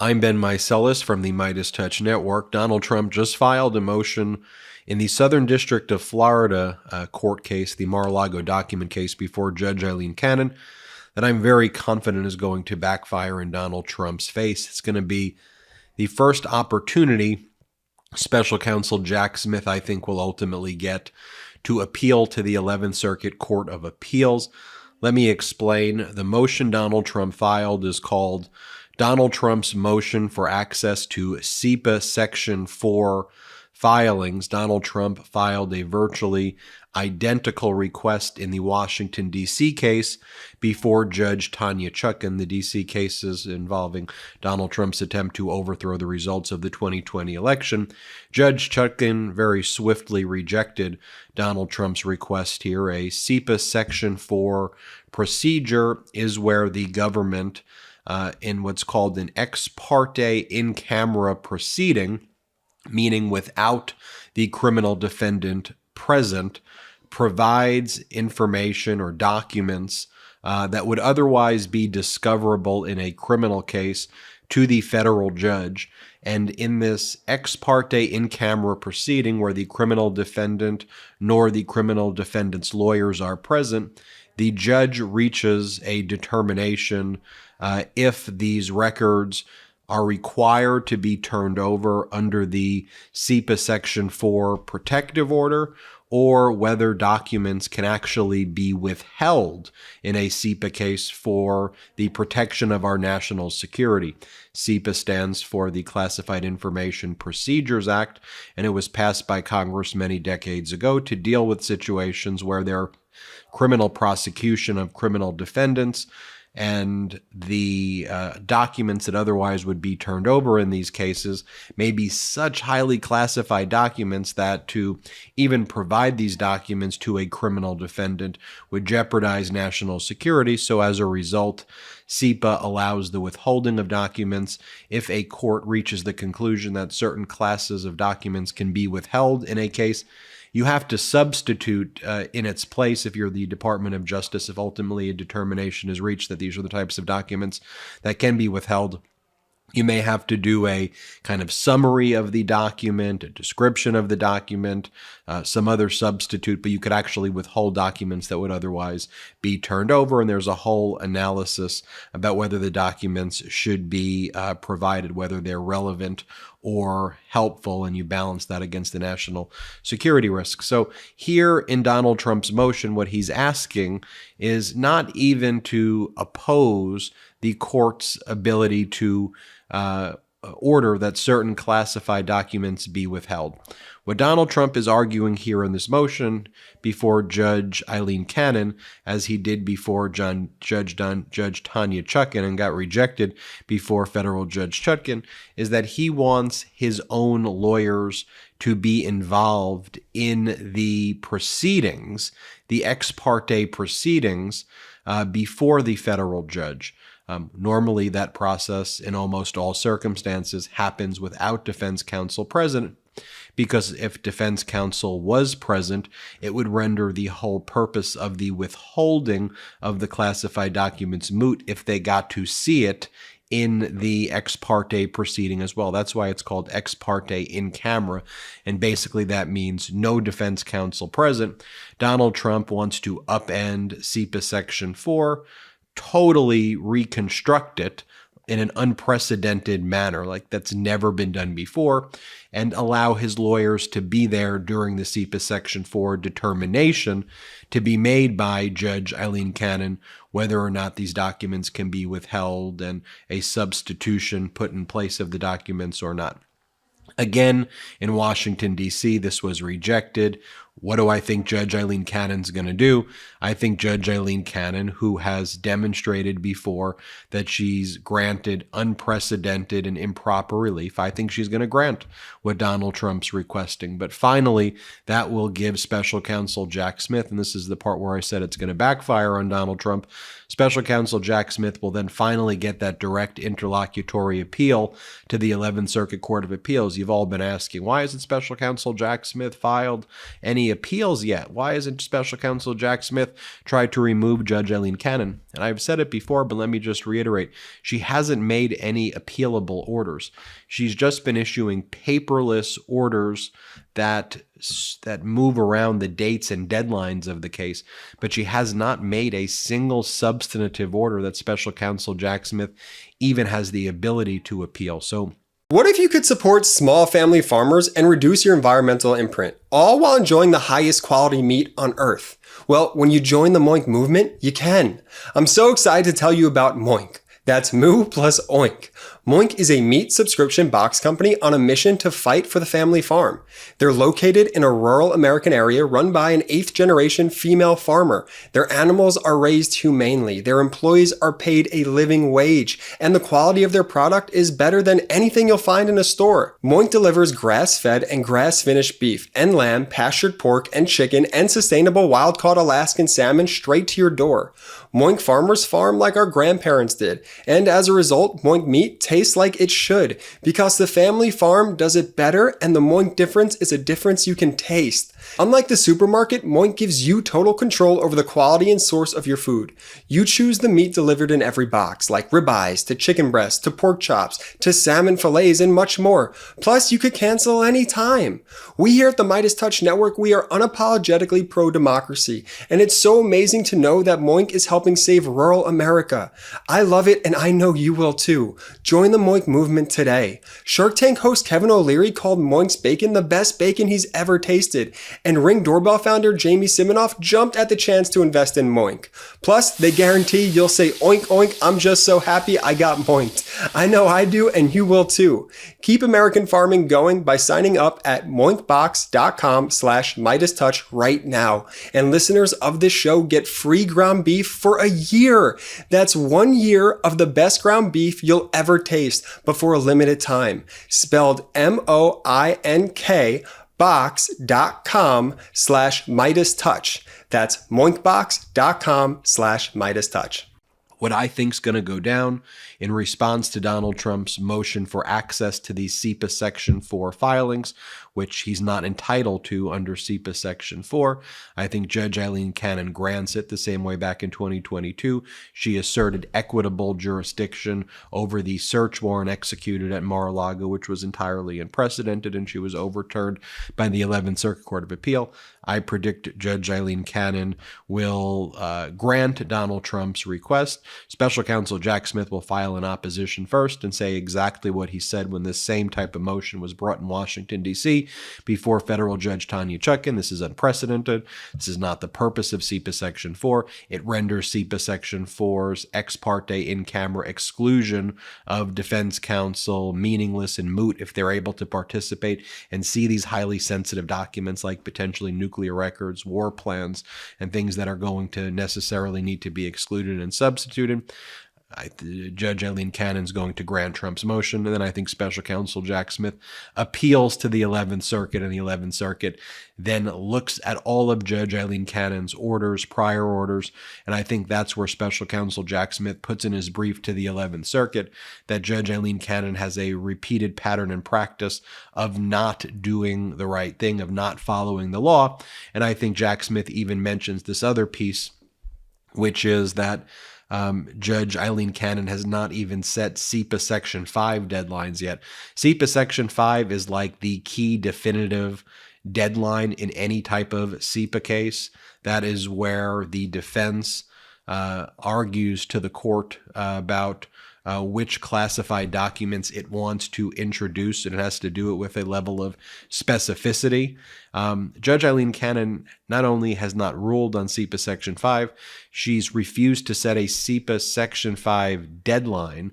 I'm Ben Meiselas from the MeidasTouch Network. Donald Trump just filed a motion in the Southern District of Florida court case, the Mar-A-Lago document case before Judge Aileen Cannon, that I'm very confident is going to backfire in Donald Trump's face. It's going to be the first opportunity Special Counsel Jack Smith, I think, will ultimately get to appeal to the 11th Circuit Court of Appeals. Let me explain. The motion Donald Trump filed is called Donald Trump's Motion for Access to CIPA Section 4 Filings. Donald Trump filed a virtually identical request in the Washington, D.C. case before Judge Tanya Chutkan. The D.C. cases involving Donald Trump's attempt to overthrow the results of the 2020 election. Judge Chutkan very swiftly rejected Donald Trump's request here. A CIPA Section 4 procedure is where the government, in what's called an ex parte in-camera proceeding, meaning without the criminal defendant present, provides information or documents that would otherwise be discoverable in a criminal case to the federal judge. And in this ex parte in-camera proceeding where the criminal defendant nor the criminal defendant's lawyers are present, the judge reaches a determination if these records are required to be turned over under the CIPA Section 4 protective order, or whether documents can actually be withheld in a CIPA case for the protection of our national security. CIPA stands for the Classified Information Procedures Act, and it was passed by Congress many decades ago to deal with situations where there are criminal prosecution of criminal defendants, and the documents that otherwise would be turned over in these cases may be such highly classified documents that to even provide these documents to a criminal defendant would jeopardize national security. So as a result, CIPA allows the withholding of documents if a court reaches the conclusion that certain classes of documents can be withheld in a case. You have to substitute in its place, if you're the Department of Justice, if ultimately a determination is reached that these are the types of documents that can be withheld. You may have to do a kind of summary of the document, a description of the document, some other substitute, but you could actually withhold documents that would otherwise be turned over. And there's a whole analysis about whether the documents should be provided, whether they're relevant or helpful, and you balance that against the national security risk. So here in Donald Trump's motion, what he's asking is not even to oppose the court's ability to order that certain classified documents be withheld. What Donald Trump is arguing here in this motion before Judge Aileen Cannon, as he did before Judge Tanya Chutkan and got rejected before federal Judge Chutkan, is that he wants his own lawyers to be involved in the proceedings, the ex parte proceedings, before the federal judge. Normally, that process in almost all circumstances happens without defense counsel present, because if defense counsel was present, it would render the whole purpose of the withholding of the classified documents moot if they got to see it in the ex parte proceeding as well. That's why it's called ex parte in camera, and basically that means no defense counsel present. Donald Trump wants to upend CIPA Section 4, totally reconstruct it in an unprecedented manner, like that's never been done before, and allow his lawyers to be there during the CIPA Section 4 determination to be made by Judge Aileen Cannon whether or not these documents can be withheld and a substitution put in place of the documents or not. Again, in Washington, D.C., this was rejected. What do I think Judge Aileen Cannon's going to do? I think Judge Aileen Cannon, who has demonstrated before that she's granted unprecedented and improper relief, I think she's going to grant what Donald Trump's requesting. But finally, that will give Special Counsel Jack Smith, and this is the part where I said it's going to backfire on Donald Trump, Special Counsel Jack Smith will then finally get that direct interlocutory appeal to the 11th Circuit Court of Appeals. You've all been asking, why hasn't Special Counsel Jack Smith filed any any appeals yet? Why hasn't Special Counsel Jack Smith tried to remove Judge Aileen Cannon? And I've said it before, but let me just reiterate. She hasn't made any appealable orders. She's just been issuing paperless orders that move around the dates and deadlines of the case, but she has not made a single substantive order that Special Counsel Jack Smith even has the ability to appeal. So what if you could support small family farmers and reduce your environmental imprint, all while enjoying the highest quality meat on earth? Well, when you join the Moink movement, you can. I'm so excited to tell you about Moink. That's Moo plus Oink. Moink is a meat subscription box company on a mission to fight for the family farm. They're located in a rural American area run by an 8th-generation female farmer. Their animals are raised humanely, their employees are paid a living wage, and the quality of their product is better than anything you'll find in a store. Moink delivers grass-fed and grass-finished beef and lamb, pastured pork and chicken, and sustainable wild-caught Alaskan salmon straight to your door. Moink farmers farm like our grandparents did, and as a result, Moink meat tastes like it should, because the family farm does it better, and the Moink difference is a difference you can taste. Unlike the supermarket, Moink gives you total control over the quality and source of your food. You choose the meat delivered in every box, like ribeyes, to chicken breasts, to pork chops, to salmon fillets, and much more. Plus, you could cancel any time. We here at the MeidasTouch Network, we are unapologetically pro-democracy, and it's so amazing to know that Moink is helping save rural America. I love it, and I know you will too. Join the Moink movement today. Shark Tank host Kevin O'Leary called Moink's bacon the best bacon he's ever tasted, and Ring Doorbell founder Jamie Siminoff jumped at the chance to invest in Moink. Plus, they guarantee you'll say, "Oink, oink, I'm just so happy I got moinked." I know I do, and you will too. Keep American farming going by signing up at moinkbox.com/MeidasTouch right now. And listeners of this show get free ground beef for a year. That's 1 year of the best ground beef you'll ever taste, but for a limited time. Spelled MOINK box.com/MeidasTouch. That's moinkbox.com/MeidasTouch. what I think's going to go down in response to Donald Trump's motion for access to these CIPA Section 4 filings, which he's not entitled to under CIPA Section 4. I think Judge Aileen Cannon grants it the same way back in 2022. She asserted equitable jurisdiction over the search warrant executed at Mar-A-Lago, which was entirely unprecedented, and she was overturned by the 11th Circuit Court of Appeal. I predict Judge Aileen Cannon will grant Donald Trump's request. Special Counsel Jack Smith will file an opposition first and say exactly what he said when this same type of motion was brought in Washington, D.C. before federal Judge Tanya Chutkan. This is unprecedented. This is not the purpose of CIPA Section 4. It renders CIPA Section 4's ex parte in-camera exclusion of defense counsel meaningless and moot if they're able to participate and see these highly sensitive documents like potentially nuclear records, war plans, and things that are going to necessarily need to be excluded and substituted. Judge Aileen Cannon is going to grant Trump's motion, and then I think Special Counsel Jack Smith appeals to the 11th Circuit, and the 11th Circuit then looks at all of Judge Aileen Cannon's orders, prior orders, and I think that's where Special Counsel Jack Smith puts in his brief to the 11th Circuit that Judge Aileen Cannon has a repeated pattern and practice of not doing the right thing, of not following the law, and I think Jack Smith even mentions this other piece, which is that Judge Aileen Cannon has not even set CIPA Section 5 deadlines yet. CIPA Section 5 is like the key definitive deadline in any type of CIPA case. That is where the defense argues to the court about which classified documents it wants to introduce, and it has to do it with a level of specificity. Judge Aileen Cannon not only has not ruled on CIPA Section 5, she's refused to set a CIPA Section 5 deadline,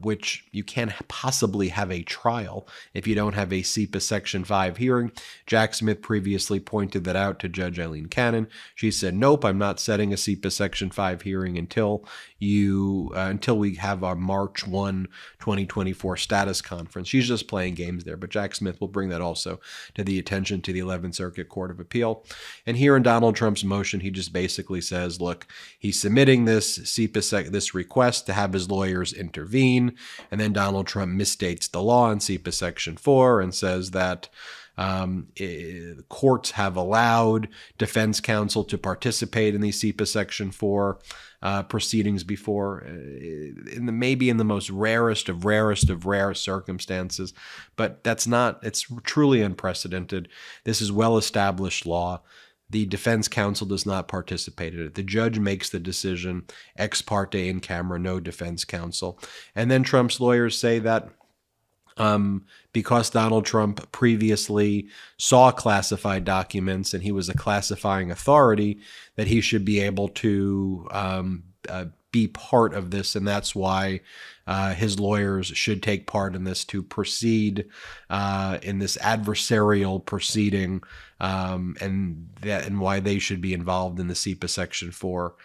which you can't possibly have a trial if you don't have a CIPA Section 5 hearing. Jack Smith previously pointed that out to Judge Aileen Cannon. She said, nope, I'm not setting a CIPA Section 5 hearing until we have our March 1, 2024 status conference. She's just playing games there, but Jack Smith will bring that also to the attention to the 11th Circuit Court of Appeal. And here in Donald Trump's motion, he just basically says, look, he's submitting this this request to have his lawyers intervene, and then Donald Trump misstates the law in CIPA Section 4 and says that Courts have allowed defense counsel to participate in these CIPA Section 4 proceedings before, maybe in the most rarest of rare circumstances, but it's truly unprecedented. This is well-established law. The defense counsel does not participate in it. The judge makes the decision, ex parte, in camera, no defense counsel. And then Trump's lawyers say that because Donald Trump previously saw classified documents and he was a classifying authority, that he should be able to be part of this, and that's why his lawyers should take part in this to proceed in this adversarial proceeding, and why they should be involved in the CIPA Section 4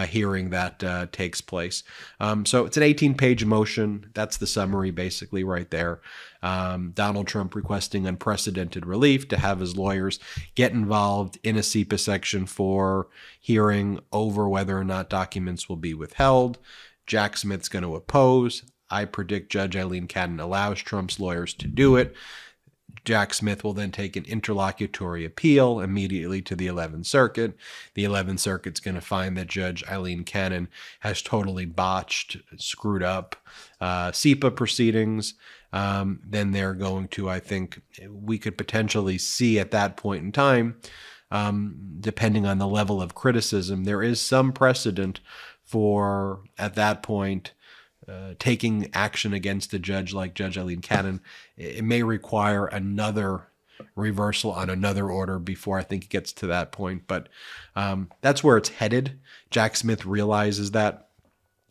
hearing that takes place. So it's an 18-page motion. That's the summary basically right there. Donald Trump requesting unprecedented relief to have his lawyers get involved in a CIPA Section 4 hearing over whether or not documents will be withheld. Jack Smith's going to oppose. I predict Judge Aileen Cannon allows Trump's lawyers to do it. Jack Smith will then take an interlocutory appeal immediately to the 11th Circuit. The 11th Circuit's going to find that Judge Aileen Cannon has totally botched, screwed up CIPA proceedings. Then they're going to, I think, we could potentially see at that point in time, depending on the level of criticism, there is some precedent for, at that point, taking action against a judge like Judge Aileen Cannon. It may require another reversal on another order before I think it gets to that point. But that's where it's headed. Jack Smith realizes that.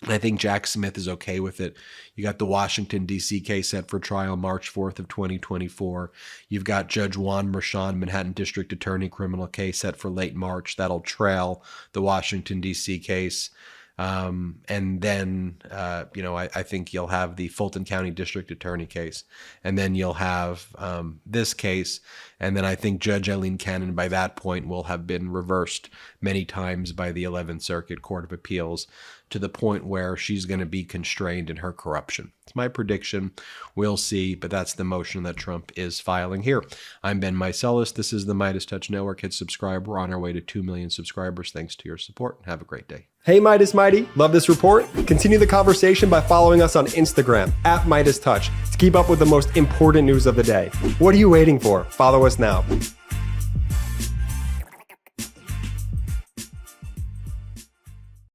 I think Jack Smith is okay with it. You got the Washington, D.C. case set for trial March 4th of 2024. You've got Judge Juan Merchan, Manhattan District Attorney criminal case set for late March. That'll trail the Washington, D.C. case. And then, I think you'll have the Fulton County District Attorney case. And then you'll have this case. And then I think Judge Aileen Cannon by that point will have been reversed many times by the 11th Circuit Court of Appeals to the point where she's going to be constrained in her corruption. It's my prediction. We'll see, but that's the motion that Trump is filing here. I'm Ben Meiselas. This is the MeidasTouch Network. Hit subscribe. We're on our way to 2 million subscribers. Thanks to your support. Have a great day. Hey Meidas Mighty, love this report? Continue the conversation by following us on Instagram @MeidasTouch to keep up with the most important news of the day. What are you waiting for? Follow us now.